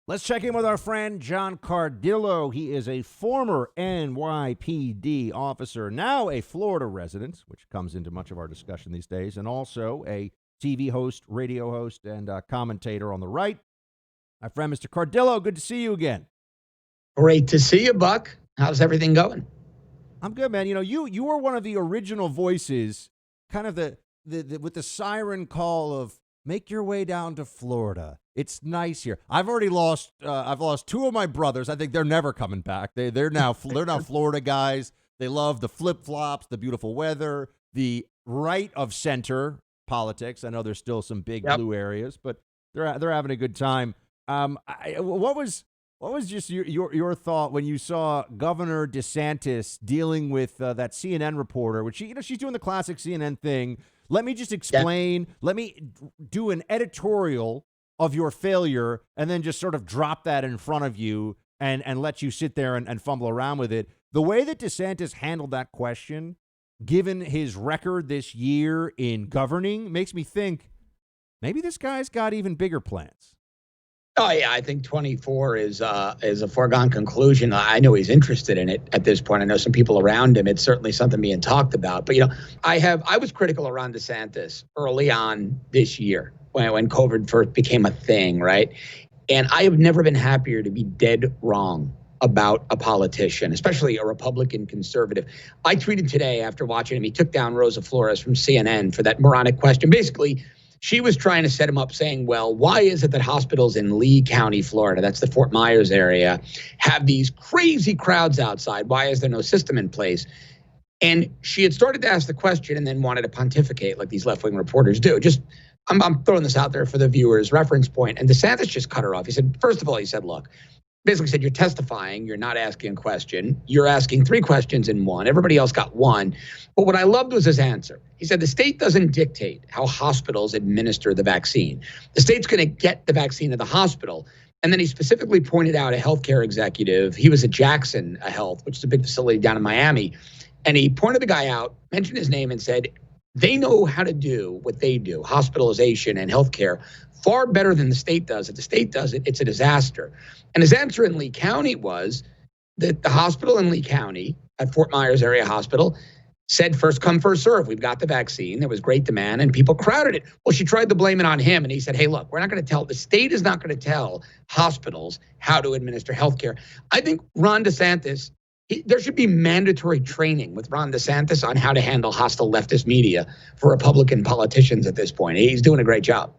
Let's check in with our friend John Cardillo. He is a former NYPD officer, now a Florida resident, which comes into much of our discussion these days, and also a TV host, radio host, and commentator on the right. My friend, Mr. Cardillo, good to see you again. Great to see you, Buck. How's everything going? I'm good, man. You know, you were one of the original voices, kind of the with the siren call of make your way down to Florida. It's nice here. I've lost two of my brothers. I think they're never coming back. They're now Florida guys. They love the flip-flops, the beautiful weather, the right of center politics. I know there's still some big blue areas, but they're having a good time. What was just your thought when you saw Governor DeSantis dealing with that CNN reporter, which she's doing the classic CNN thing. Let me just explain. Yeah. Let me do an editorial of your failure and then just sort of drop that in front of you and let you sit there and fumble around with it. The way that DeSantis handled that question, given his record this year in governing, makes me think maybe this guy's got even bigger plans. Oh, yeah, I think 24 is a foregone conclusion. I know he's interested in it at this point. I know some people around him. It's certainly something being talked about. But, I was critical of Ron DeSantis early on this year when COVID first became a thing, right? And I have never been happier to be dead wrong about a politician, especially a Republican conservative. I tweeted today after watching him, he took down Rosa Flores from CNN for that moronic question. Basically, she was trying to set him up saying, well, why is it that hospitals in Lee County, Florida, that's the Fort Myers area, have these crazy crowds outside? Why is there no system in place? And she had started to ask the question and then wanted to pontificate like these left-wing reporters do. I'm throwing this out there for the viewers' reference point. And DeSantis just cut her off. He said, first of all, look, basically said, you're testifying. You're not asking a question. You're asking three questions in one. Everybody else got one. But what I loved was his answer. He said, the state doesn't dictate how hospitals administer the vaccine. The state's going to get the vaccine to the hospital. And then he specifically pointed out a healthcare executive. He was at Jackson Health, which is a big facility down in Miami. And he pointed the guy out, mentioned his name, and said, they know how to do what they do, hospitalization and healthcare, far better than the state does. If the state does it, it's a disaster. And his answer in Lee County was that the hospital in Lee County, at Fort Myers Area Hospital, said first come, first serve. We've got the vaccine. There was great demand and people crowded it. Well, she tried to blame it on him. And he said, hey, look, the state is not going to tell hospitals how to administer healthcare. I think Ron DeSantis, there should be mandatory training with Ron DeSantis on how to handle hostile leftist media for Republican politicians at this point. He's doing a great job.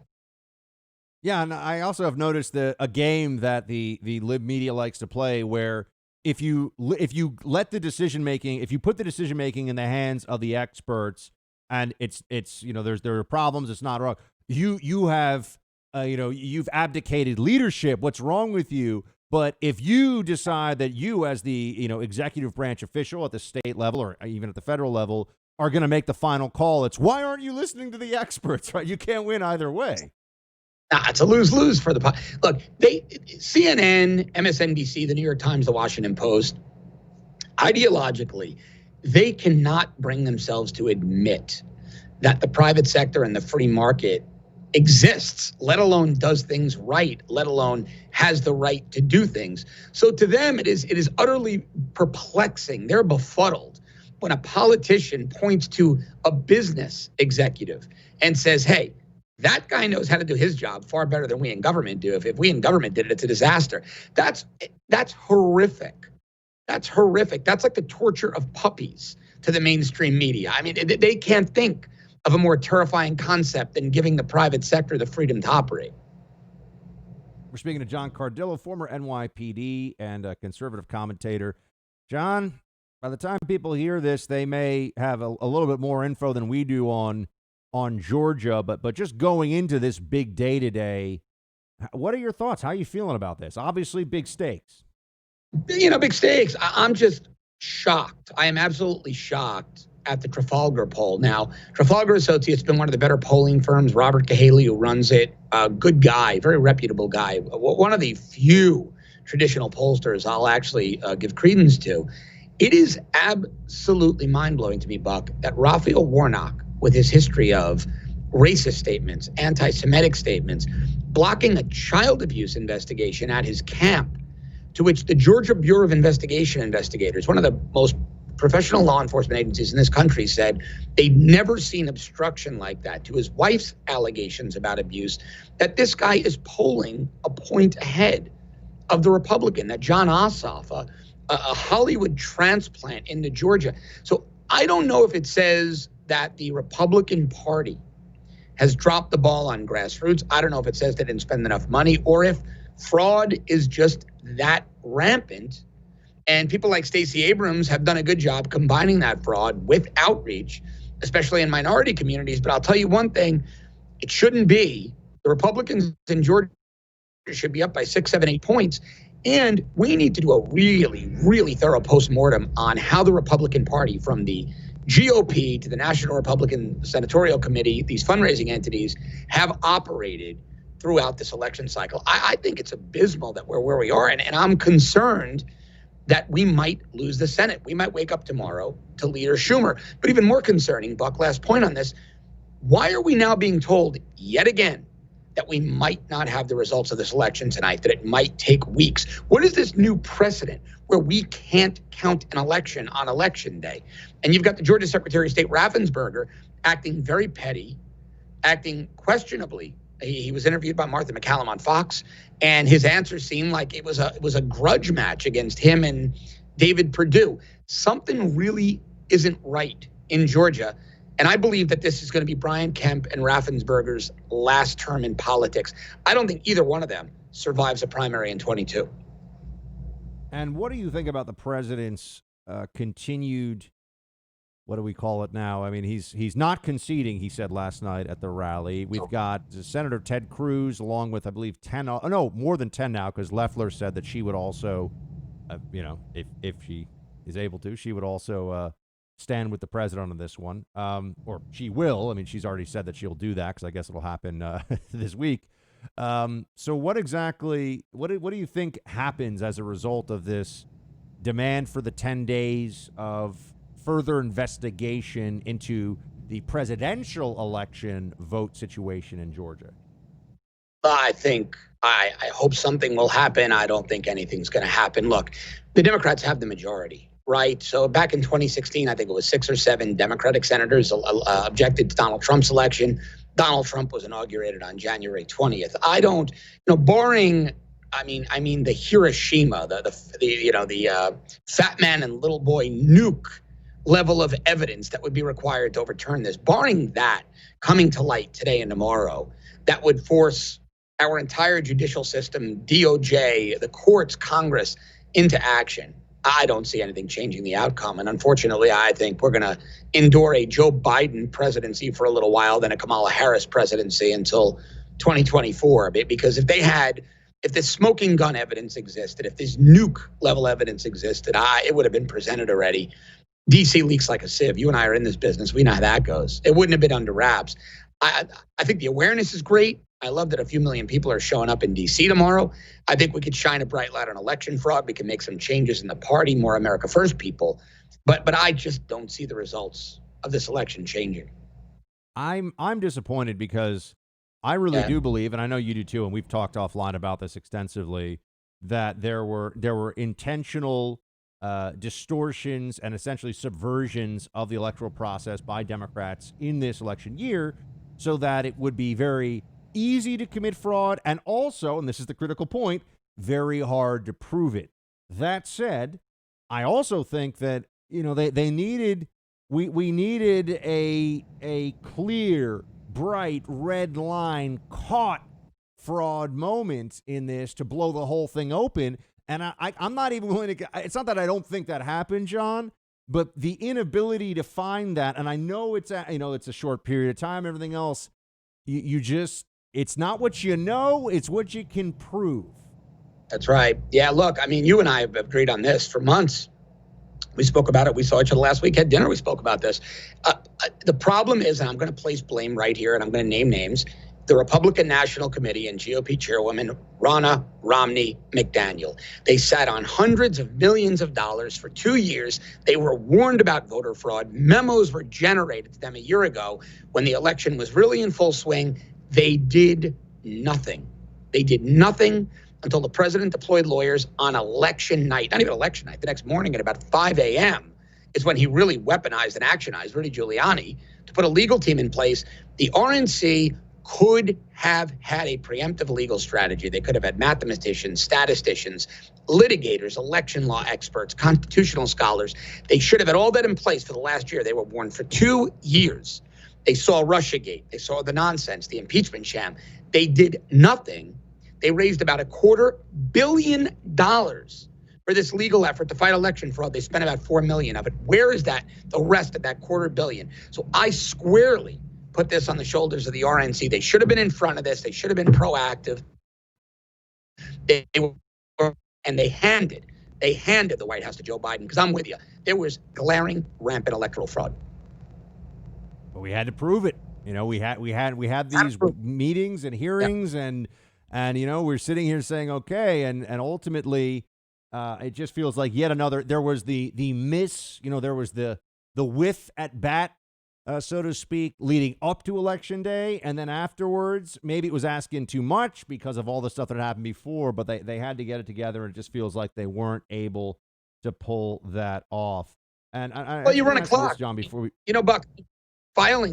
Yeah, and I also have noticed a game that the lib media likes to play where if you let the decision making, if you put the decision making in the hands of the experts, and it's there are problems, it's not wrong. You have you've abdicated leadership. What's wrong with you? But if you decide that you, as the executive branch official at the state level or even at the federal level, are going to make the final call, it's why aren't you listening to the experts? Right? You can't win either way. It's a lose-lose for look. CNN, MSNBC, the New York Times, the Washington Post, ideologically, they cannot bring themselves to admit that the private sector and the free market exists, let alone does things right, let alone has the right to do things. So to them, it is utterly perplexing. They're befuddled when a politician points to a business executive and says, hey, that guy knows how to do his job far better than we in government do. If we in government did it, it's a disaster. That's horrific. That's horrific. That's like the torture of puppies to the mainstream media. I mean, they can't think of a more terrifying concept than giving the private sector the freedom to operate. We're speaking to John Cardillo, former NYPD and a conservative commentator. John, by the time people hear this, they may have a little bit more info than we do on Georgia, but just going into this big day today, what are your thoughts? How are you feeling about this? Obviously, big stakes. Big stakes. I'm just shocked. I am absolutely shocked at the Trafalgar poll. Now, Trafalgar Associates has been one of the better polling firms. Robert Cahaley, who runs it, a good guy, very reputable guy, one of the few traditional pollsters I'll actually give credence to. It is absolutely mind-blowing to me, Buck, that Raphael Warnock, with his history of racist statements, anti-Semitic statements, blocking a child abuse investigation at his camp, to which the Georgia Bureau of Investigation investigators, one of the most professional law enforcement agencies in this country, said they'd never seen obstruction like that, to his wife's allegations about abuse, that this guy is polling a point ahead of the Republican, that John Ossoff, a Hollywood transplant into Georgia. So I don't know if it says that the Republican Party has dropped the ball on grassroots. I don't know if it says they didn't spend enough money, or if fraud is just that rampant. And people like Stacey Abrams have done a good job combining that fraud with outreach, especially in minority communities. But I'll tell you one thing, it shouldn't be. The Republicans in Georgia should be up by 6, 7, 8 points. And we need to do a really, really thorough postmortem on how the Republican Party, from the GOP to the National Republican Senatorial Committee, these fundraising entities, have operated throughout this election cycle. I think it's abysmal that we're where we are. And I'm concerned that we might lose the Senate. We might wake up tomorrow to Leader Schumer. But even more concerning, Buck, last point on this, why are we now being told yet again that we might not have the results of this election tonight, that it might take weeks? What is this new precedent where we can't count an election on election day? And you've got the Georgia Secretary of State Raffensperger acting very petty, acting questionably. He was interviewed by Martha McCallum on Fox, and his answer seemed like it was a grudge match against him and David Perdue. Something really isn't right in Georgia. And I believe that this is going to be Brian Kemp and Raffensperger's last term in politics. I don't think either one of them survives a primary in 22. And what do you think about the president's continued, what do we call it now? I mean, he's not conceding, he said last night at the rally. We've got Senator Ted Cruz along with, I believe, more than 10 now, because Loeffler said that she would also, if she is able to, she would also stand with the president on this one, or she will. I mean, she's already said that she'll do that, because I guess it'll happen this week. So what exactly, what do you think happens as a result of this demand for the 10 days of further investigation into the presidential election vote situation in Georgia? I hope something will happen. I don't think anything's going to happen. Look, the Democrats have the majority, right? So back in 2016, I think it was 6 or 7 Democratic senators objected to Donald Trump's election. Donald Trump was inaugurated on January 20th. Barring, the Hiroshima, the fat man and little boy nuke level of evidence that would be required to overturn this, barring that coming to light today and tomorrow, that would force our entire judicial system, DOJ, the courts, Congress, into action. I don't see anything changing the outcome. And unfortunately, I think we're going to endure a Joe Biden presidency for a little while, then a Kamala Harris presidency until 2024. Because if this smoking gun evidence existed, if this nuke level evidence existed, it would have been presented already. DC leaks like a sieve. You and I are in this business. We know how that goes. It wouldn't have been under wraps. I think the awareness is great. I love that a few million people are showing up in DC tomorrow. I think we could shine a bright light on election fraud. We can make some changes in the party, more America First people. But I just don't see the results of this election changing. I'm disappointed, because I really do believe, and I know you do too, and we've talked offline about this extensively, that there were intentional distortions and essentially subversions of the electoral process by Democrats in this election year, so that it would be very easy to commit fraud, and also, and this is the critical point, very hard to prove it. That said, I also think that they needed we needed a clear, bright red line caught fraud moment in this to blow the whole thing open. And I'm not even willing to. It's not that I don't think that happened, John, but the inability to find that, and I know it's a short period of time. Everything else, it's not what you know, it's what you can prove. That's right. Yeah, look, you and I have agreed on this for months. We spoke about it. We saw each other last week, had dinner. We spoke about this. The problem is, and I'm going to place blame right here, and I'm going to name names. the Republican National Committee and GOP chairwoman Ronna Romney McDaniel. They sat on hundreds of millions of dollars for 2 years. They were warned about voter fraud. Memos were generated to them a year ago when the election was really in full swing. They did nothing. They did nothing until the president deployed lawyers on election night, not even election night, the next morning at about 5 a.m. is when he really weaponized and actionized Rudy Giuliani to put a legal team in place. The RNC could have had a preemptive legal strategy. They could have had mathematicians, statisticians, litigators, election law experts, constitutional scholars. They should have had all that in place for the last year. They were warned for 2 years. They saw Russiagate. They saw the nonsense, the impeachment sham. They did nothing. They raised about $250 million for this legal effort to fight election fraud. They spent about $4 million of it. Where is that? The rest of that $250 million. So I squarely put this on the shoulders of the RNC. They should have been in front of this. They should have been proactive. They were, and they handed the White House to Joe Biden, because I'm with you. There was glaring, rampant electoral fraud. But we had to prove it. You know, we had these meetings and hearings, and you know, we're sitting here saying, okay, and ultimately, it just feels like yet another. There was the miss. You know, there was the whiff at bat, so to speak, leading up to Election Day, and then afterwards, maybe it was asking too much because of all the stuff that happened before. But they had to get it together, and it just feels like they weren't able to pull that off. And well, you run a clock, this, John. Before we, Buck.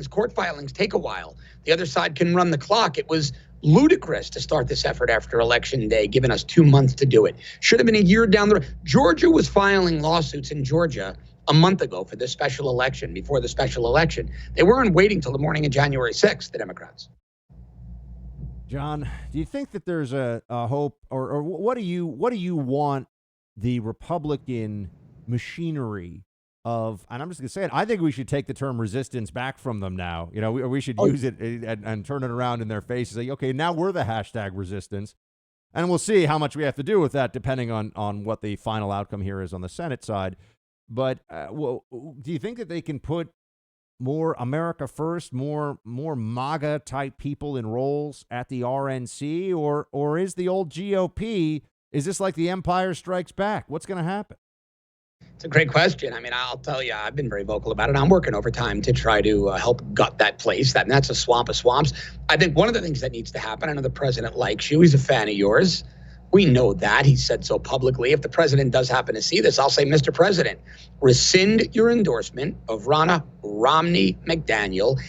Court filings take a while. The other side can run the clock. It was ludicrous to start this effort after Election Day, giving us 2 months to do it. Should have been a year down the road. Georgia was filing lawsuits in Georgia a month ago for this special election, before the special election. They weren't waiting till the morning of January 6th, the Democrats. John, do you think that there's a hope, or what do you want the Republican machinery of, and I'm just going to say it, I think we should take the term resistance back from them now. You know, we should use it and turn it around in their faces. Say, okay, now we're the hashtag resistance. And we'll see how much we have to do with that depending on what the final outcome here is on the Senate side. But well, do you think that they can put more America First, more MAGA type people in roles at the RNC, or is the old GOP, is this like the Empire Strikes Back? What's going to happen? It's a great question. I mean, I'll tell you, I've been very vocal about it. I'm working overtime to try to help gut that place. That's a swamp of swamps. I think one of the things that needs to happen, I know the president likes you. He's a fan of yours. We know that. He said so publicly. If the president does happen to see this, I'll say, Mr. President, rescind your endorsement of Ronna Romney McDaniel,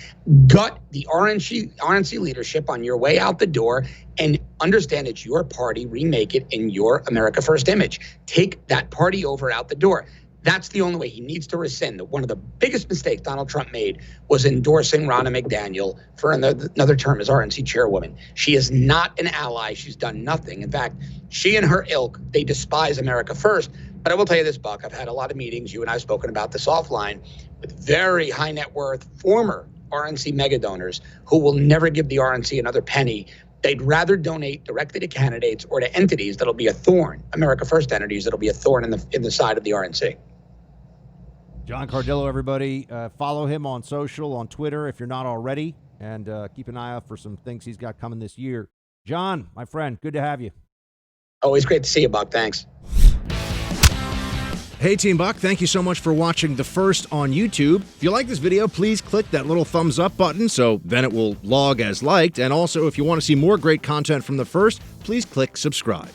gut the RNC leadership on your way out the door, and understand it's your party. Remake it in your America First image. Take that party over out the door. That's the only way. He needs to rescind. One of the biggest mistakes Donald Trump made was endorsing Ronna McDaniel for another term as RNC chairwoman. She is not an ally. She's done nothing. In fact, she and her ilk, they despise America First. But I will tell you this, Buck, I've had a lot of meetings, you and I have spoken about this offline, with very high net worth former RNC mega donors who will never give the RNC another penny. They'd rather donate directly to candidates or to entities that'll be a thorn, America First entities that'll be a thorn in the side of the RNC. John Cardillo, everybody. Follow him on social, on Twitter, if you're not already, and keep an eye out for some things he's got coming this year. John, my friend, good to have you. Always great to see you, Buck. Thanks. Hey, Team Buck, thank you so much for watching The First on YouTube. If you like this video, please click that little thumbs up button so then it will log as liked. And also, if you want to see more great content from The First, please click subscribe.